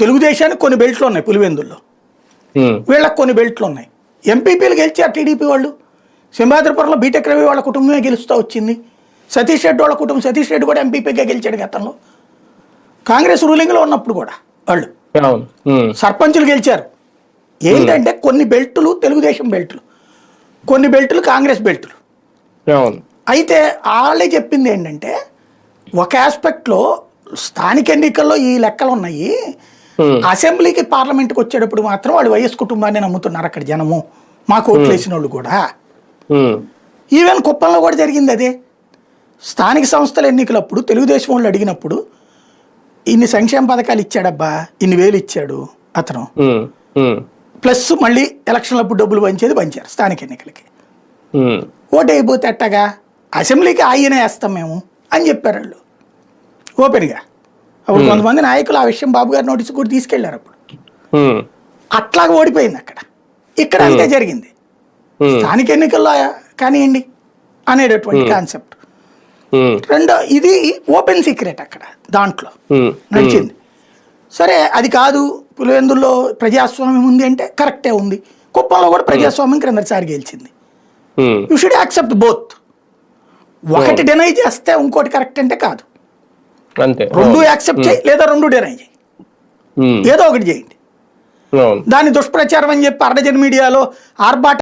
తెలుగుదేశానికి కొన్ని బెల్ట్లు ఉన్నాయి పులివెందుల్లో, వీళ్ళకి కొన్ని బెల్ట్లు ఉన్నాయి. ఎంపీపీలు గెలిచారు టీడీపీ వాళ్ళు. సింహాద్రిపురంలో బీటెక్ రవి వాళ్ళ కుటుంబమే గెలుస్తూ వచ్చింది. సతీష్ రెడ్డి వాళ్ళ కుటుంబం, సతీష్ రెడ్డి కూడా ఎంపీపీగా గెలిచాడు గతంలో, కాంగ్రెస్ రూలింగ్లో ఉన్నప్పుడు కూడా వాళ్ళు సర్పంచులు గెలిచారు. ఏంటంటే కొన్ని బెల్టులు తెలుగుదేశం బెల్టులు, కొన్ని బెల్టులు కాంగ్రెస్ బెల్టులు. అయితే వాళ్ళే చెప్పింది ఏంటంటే ఒక ఆస్పెక్ట్లో స్థానిక ఎన్నికల్లో ఈ లెక్కలు ఉన్నాయి, అసెంబ్లీకి పార్లమెంట్కి వచ్చేటప్పుడు మాత్రం వాళ్ళు వైఎస్ కుటుంబాన్ని నమ్ముతున్నారు అక్కడ జనము, మాకు ఓట్లు వేసిన వాళ్ళు కూడా. ఈవెన్ కుప్పంలో కూడా జరిగింది అదే. స్థానిక సంస్థల ఎన్నికలప్పుడు తెలుగుదేశం వాళ్ళు అడిగినప్పుడు ఇన్ని సంక్షేమ పథకాలు ఇచ్చాడబ్బా, ఇన్ని వేలు ఇచ్చాడు అతను, ప్లస్ మళ్ళీ ఎలక్షన్లప్పుడు డబ్బులు పంచారు స్థానిక ఎన్నికలకి. ఓటు అయిపోతే అట్టగా అసెంబ్లీకి ఆయనే వేస్తాం మేము అని చెప్పారు వాళ్ళు ఓపెన్గా. అప్పుడు కొంతమంది నాయకులు ఆ విషయం బాబు గారి నోటీసు కూడా తీసుకెళ్లారు. అప్పుడు అట్లాగా ఓడిపోయింది అక్కడ. ఇక్కడ అంతే జరిగింది. స్థానిక ఎన్నికల్లో కానివ్వండి అనేటటువంటి కాన్సెప్ట్. రెండో ఇది ఓపెన్ సీక్రెట్ అక్కడ దాంట్లో నడిచింది. సరే అది కాదు, పులివెందుల్లో ప్రజాస్వామ్యం ఉంది అంటే కరెక్టే ఉంది. కుప్పంలో కూడా ప్రజాస్వామ్యం క్రిందసారి గెలిచింది. You should accept both. ఒకటి డినై చేస్తే ఇంకోటి కరెక్ట్ అంటే కాదు. రెండు యాక్సెప్ట్ చేయి, లేదా రెండు డినై చేయి, ఏదో ఒకటి చేయండి. దాన్ని దుష్ప్రచారం అని చెప్పి అర్ధజన్ మీడియాలో ఆర్భాట